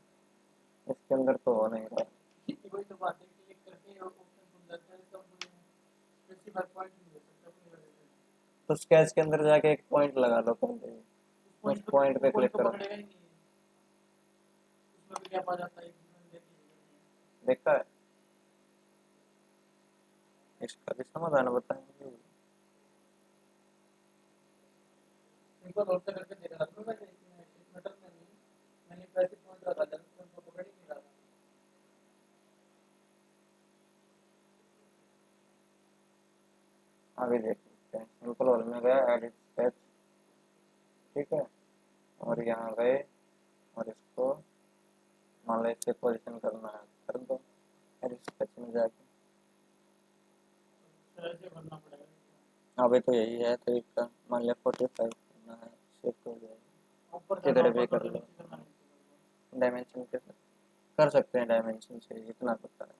इसके अंदर तो हो नहीं रहा। वही तो बात है, क्लिक करके ऑप्शन खुल जाता है, तब स्पेसिफाई पॉइंट नहीं दे सकते अपनी वजह से। तो स्केच के अंदर जाके एक पॉइंट लगा लो पहले। उस पॉइंट पे क्लिक पॉइंट तो करो। पकड़ेगा ही नहीं। उसमें भी गैप आ जाता है, देखा है? इसका भी समाधान बताएंगे। सिंपल होल से करके दे रहा था मैं, इस मेटल में नहीं, मैंने पैसे पॉइंट लगा दिया, तो पकड़ ही नहीं रहा था। आगे देख सकते हैं। सिंपल होल में गया, एडिट स्केच, ठीक है। और यहाँ गए और इसको मान लो इससे पोजिशन करना है, कर दो एडिट स्केच में जाके। ऐसे भरना पड़ेगा। अभी तो यही है तरीका। मान लिया 45 करना है, शिफ्ट हो जाएगा। ऊपर करना किधर ऊपर भी कर कर दो, लो। नीचे करना नीचे कर दो। डायमेंशन के साथ कर सकते हैं, डायमेंशन से इतना पता है।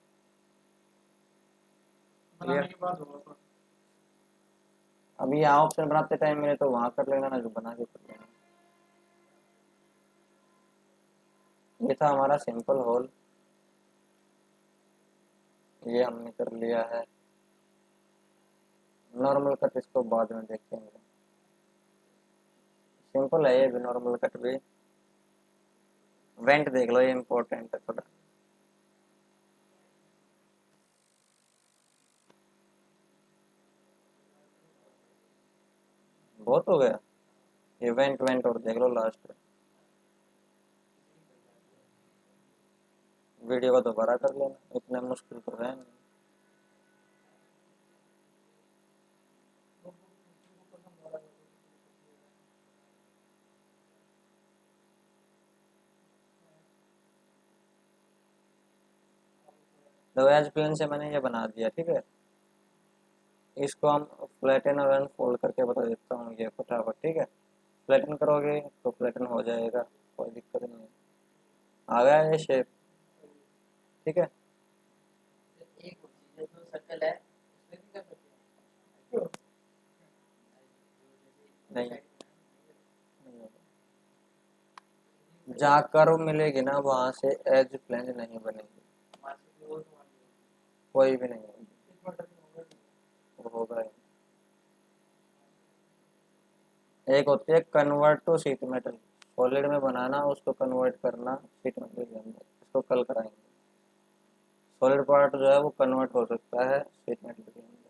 बनाने क्लियर? के बाद होगा तो। अभी यहाँ ऑप्शन बनाते टाइम मिले तो वहां कर लेना ना, जो बना के कर लेना। ये था हमारा सिंपल होल, ये हमने कर लिया है। नॉर्मल कट इसको बाद में देखेंगे। सिंपल है ये भी, नॉर्मल कट भी। वेंट देख लो, ये इम्पोर्टेंट है थोड़ा। बहुत हो गया। ये वेंट वेंट और देख लो लास्ट। वीडियो को दोबारा कर लेना, इतना मुश्किल तो है नहीं। तो एज प्लेन से मैंने ये बना दिया, ठीक है। इसको हम फ्लैटन और अनफोल्ड करके बता देता हूँ ये फटाफट, ठीक है। फ्लैटन करोगे तो फ्लैटन हो जाएगा, कोई दिक्कत नहीं है। आ गया ये शेप, ठीक है। एक चीज जो सर्कल है उसमें भी कर सकते हैं। नहीं, जहाँ कर्व मिलेगी ना वहां से एज प्लेन नहीं बनेगी, कोई भी नहीं होगी। वो होगा ही। एक होती है convert to sheet metal, solid में बनाना उसको कन्वर्ट करना शीट मेटल के अंदर, इसको कल कराएंगे। सॉलिड पार्ट जो है वो कन्वर्ट हो सकता है शीट मेटल के अंदर।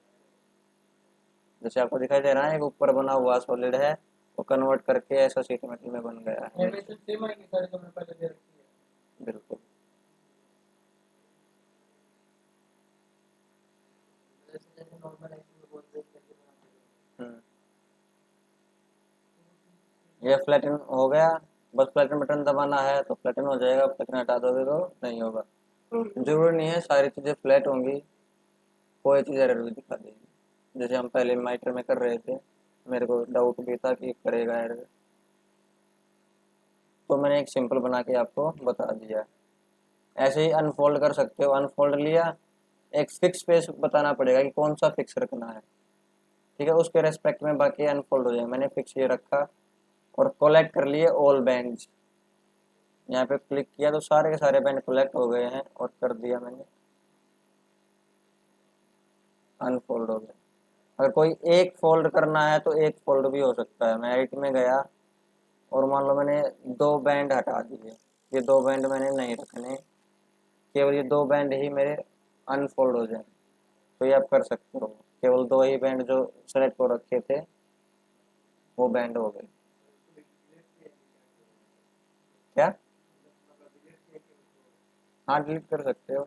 जैसे आपको दिखाई दे रहा है एक ऊपर बना हुआ सॉलिड है, वो कन्वर्ट करके ऐसा शीट मेटल में बन गया है। डायमेंशन सेम आएगी सारी जो मैंने पहले दे रखी है। बिल्कुल। जैसे जैसे नॉर्मल एक्स में बोल रहे हैं करके बनाते हैं। हम्म। ये फ्लैटन हो गया। बस फ्लैटन बटन दबाना है तो फ्लैटन हो जाएगा, फ्लैटन हटा दोगे तो नहीं होगा। जरूरी नहीं है सारी चीज़ें फ्लैट होंगी, कोई चीज़ एरर भी दिखा देगी। जैसे हम पहले माइटर में कर रहे थे, मेरे को डाउट भी था कि करेगा एरर, तो मैंने एक सिंपल बना के आपको बता दिया। ऐसे ही अनफोल्ड कर सकते हो, अनफोल्ड लिया, एक फिक्स पेज बताना पड़ेगा कि कौन सा फिक्स रखना है, ठीक है, उसके रेस्पेक्ट में बाकी अनफोल्ड हो जाए। मैंने फिक्स ये रखा और कोलेक्ट कर लिए ऑल बैंड्स। यहाँ पे क्लिक किया तो सारे के सारे बैंड कोलेक्ट हो गए हैं और कर दिया मैंने अनफोल्ड हो गया। अगर कोई एक फोल्ड करना है तो एक फोल्ड भी हो सकता है। मैं एडिट में गया और मान लो मैंने दो बैंड हटा दिए, ये दो बैंड मैंने नहीं रखने, केवल ये दो बैंड ही मेरे अनफोल्ड हो जाए, तो ये आप कर सकते हो। केवल दो ही बैंड जो सेलेक्ट को रखे थे वो बैंड हो गए। क्या? हाँ, डिलीट कर सकते हो।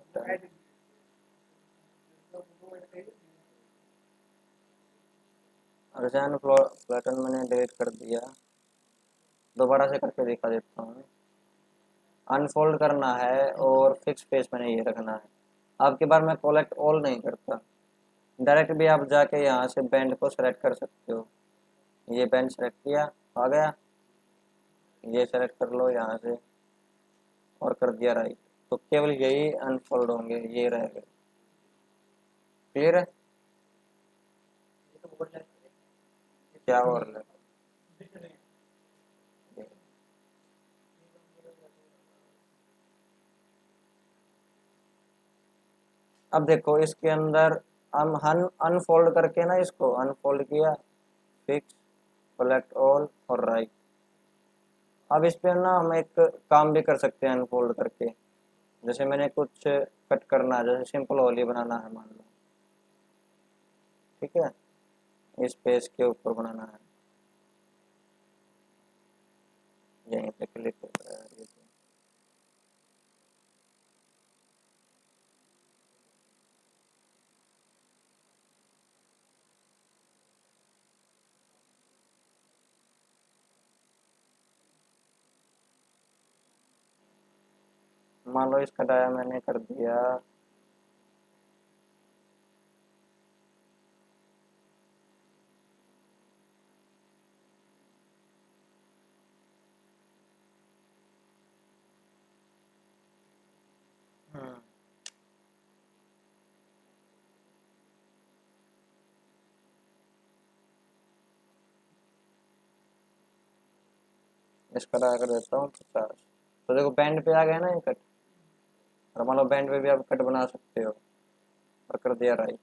अगजान फ्लैटन मैंने डिलीट कर दिया, दोबारा से करके दिखा देता हूँ। अनफोल्ड करना है और फिक्स पेज मैंने ये रखना है। अब की बार मैं कोलेक्ट ऑल नहीं करता, डायरेक्ट भी आप जाके यहाँ से बैंड को सेलेक्ट कर सकते हो। ये बैंड सेलेक्ट किया, आ गया, ये सेलेक्ट कर लो यहाँ से और कर दिया राइट, तो केवल यही अनफोल्ड होंगे, ये रह गए। क्लियर है? क्या और अब देखो इसके अंदर हम अनफोल्ड करके ना, इसको अनफोल्ड किया, फिक्स, सेलेक्ट ऑल और राइट। अब इस पे ना हम एक काम भी कर सकते हैं अनफोल्ड करके। जैसे मैंने कुछ कट करना है, जैसे सिंपल होली बनाना है मान लो, ठीक है, इस पेज के ऊपर बनाना है, यहीं पे क्लिक करना है। मान लो इसका डाया मैंने कर दिया, इसका डाया कर देता हूँ 50। तो देखो बैंड पे आ गया ना ये कट, और मान लो बैंड पे भी आप कट बना सकते हो, और कर दिया राइट।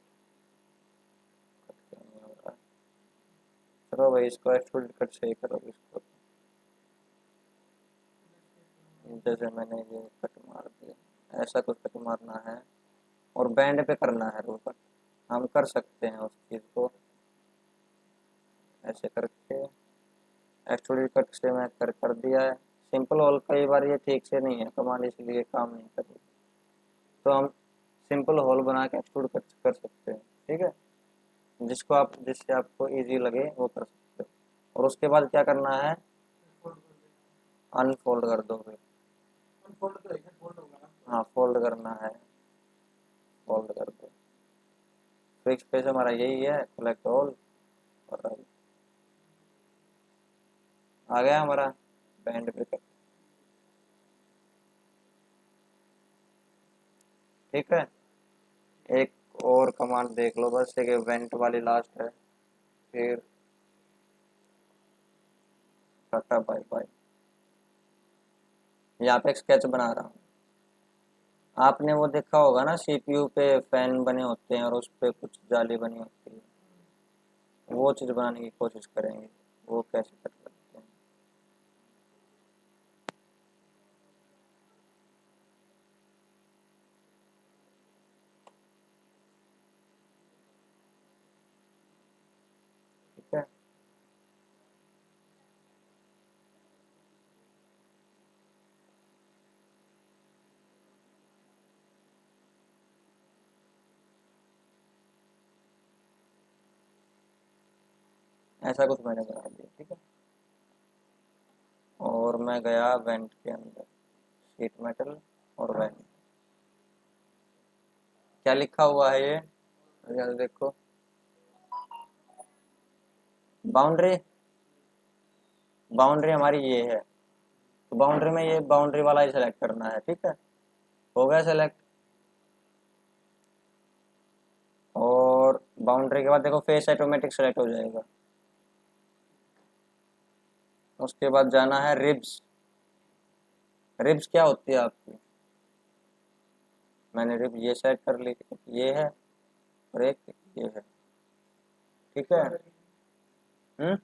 चलो भाई इसको एक्सट्रूड कट से ही करो इसको, जैसे मैंने ये कट मार दिया, ऐसा कुछ कट मारना है और बैंड पे करना है रो कट। हम कर सकते हैं उस चीज़ को ऐसे करके, एक्सट्रूड कट से मैं कर दिया है। सिंपल होल कई बार ये ठीक से नहीं है कमांड, इसलिए काम नहीं कर रही, तो हम सिंपल होल बना के एक्सट्रूड कट कर सकते हैं, ठीक है, जिससे आपको इजी लगे वो कर सकते हो। और उसके बाद क्या करना है, अनफोल्ड कर दो फिर। हाँ, फोल्ड करना है, फोल्ड कर दो। फिक्स पेज हमारा यही है, सेलेक्ट ऑल और आ गया हमारा बैंड पे। ठीक है, एक और कमांड देख लो बस, एक इवेंट वाली लास्ट है, फिर टाटा बाय बाय। यहाँ पे एक स्केच बना रहा हूँ। आपने वो देखा होगा ना, सीपीयू पे फैन बने होते हैं और उस पे कुछ जाली बनी होती है, वो चीज़ बनाने की कोशिश करेंगे, वो कैसे कर सकते हैं। ठीक है, ऐसा कुछ मैंने बना दिया, ठीक है। मैं गया वेंट के अंदर, शीट मेटल और वेंट। क्या लिखा हुआ है ये, जल्दी देखो, बाउंड्री। बाउंड्री हमारी ये है, तो बाउंड्री में ये बाउंड्री वाला ही सेलेक्ट करना है। ठीक है, हो गया सेलेक्ट। और बाउंड्री के बाद देखो फेस ऑटोमेटिक सेलेक्ट हो जाएगा। उसके बाद जाना है रिब्स। रिब्स क्या होती है आपकी, मैंने रिब ये सेट कर ली, ये है और एक ये है। ठीक है। हम्म,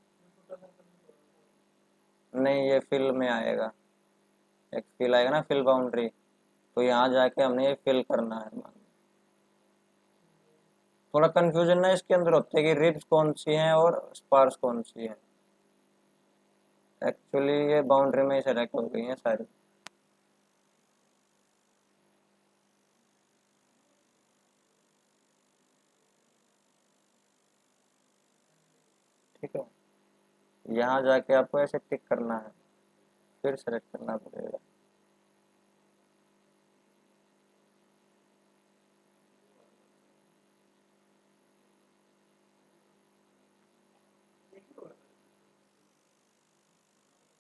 नहीं ये फिल में आएगा, एक फिल आएगा ना, फिल बाउंड्री, तो यहाँ जाके हमने ये फिल करना है। थोड़ा कंफ्यूजन ना इसके अंदर होता है कि रिब्स कौन सी हैं और स्पार्स कौन सी हैं। एक्चुअली ये बाउंड्री में ही सेलेक्ट हो गई हैं सारी। ठीक है, यहाँ जाके आपको ऐसे टिक करना है, फिर सेलेक्ट करना पड़ेगा।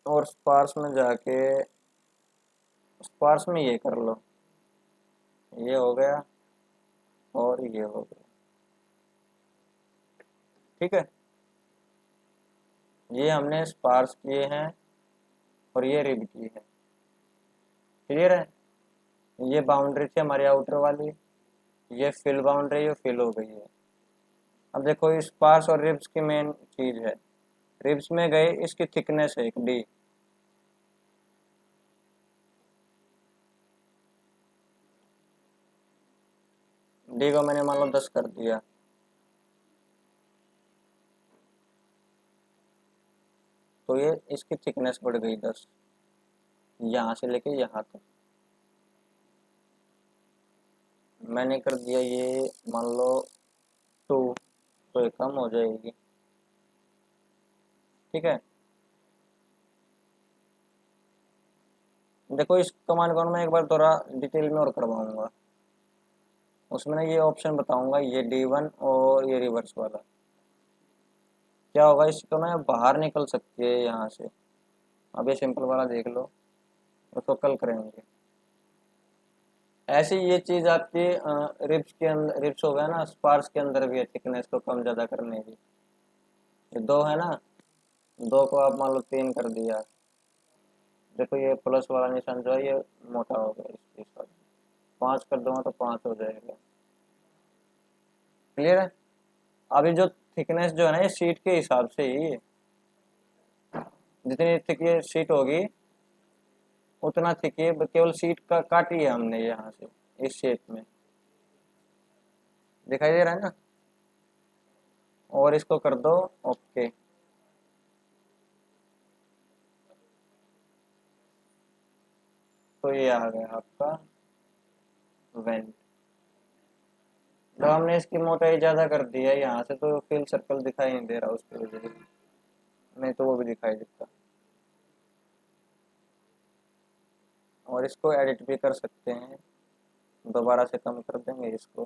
और स्पार्स में जाके स्पार्स में ये कर लो, ये हो गया और ये हो गया। ठीक है, ये हमने स्पार्स किए हैं और ये रिब की है। क्लियर है, ये बाउंड्री थी हमारी आउटर वाली, ये फिल बाउंड्री, ये फिल हो गई है। अब देखो स्पार्स और रिब्स की मेन चीज है, रिब्स में गए इसकी थिकनेस है एक डी, डी को मैंने मान लो 10 कर दिया, तो ये इसकी थिकनेस बढ़ गई 10, यहाँ से लेके यहाँ तक। मैंने कर दिया ये मान लो 2, तो ये कम हो जाएगी। ठीक है, देखो इस कमांड को मैं एक बार थोड़ा डिटेल में और करवाऊंगा, उसमें ना ये ऑप्शन बताऊंगा, ये D1 और ये रिवर्स वाला क्या होगा, इसको ना बाहर निकल सकती है यहाँ से। अब ये सिंपल वाला देख लो, उसको कल करेंगे। ऐसी ये चीज आपकी रिब्स के अंदर, रिब्स हो गया ना, स्पार्स के अंदर भी है थिकनेस को कम ज्यादा करने की। ये 2 है ना, 2 को आप मान लो 3 कर दिया, देखो ये प्लस वाला निशान जो है ये मोटा हो गया इसके साथ, 5 कर दूंगा तो 5 हो जाएगा। क्लियर है, अभी जो थिकनेस जो है ना ये शीट के हिसाब से ही है, जितनी थिक ये शीट होगी उतना थिक ये केवल शीट का काटी है हमने यहाँ से इस शेप में, दिखाई दे रहा है ना। और इसको कर दो ओके। तो ये आ गया आपका वेंट। जब हमने इसकी मोटाई ज्यादा कर दी है यहाँ से, तो फिल सर्कल दिखाई नहीं दे रहा उसकी वजह से, नहीं तो वो भी दिखाई देता। और इसको एडिट भी कर सकते हैं, दोबारा से कम कर देंगे इसको,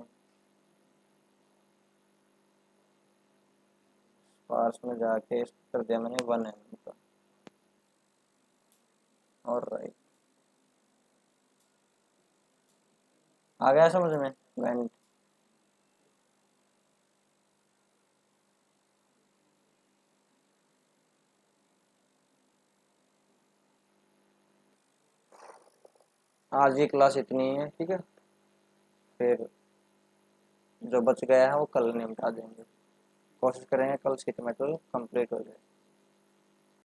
पार्स में जाके कर दिया मैंने 1 mm का। और राइट, आ गया समझ में वेंट। आज ये क्लास इतनी है, ठीक है, फिर जो बच गया है वो कल निपटा देंगे। कोशिश करेंगे कल शीट मेटल कंप्लीट हो जाए।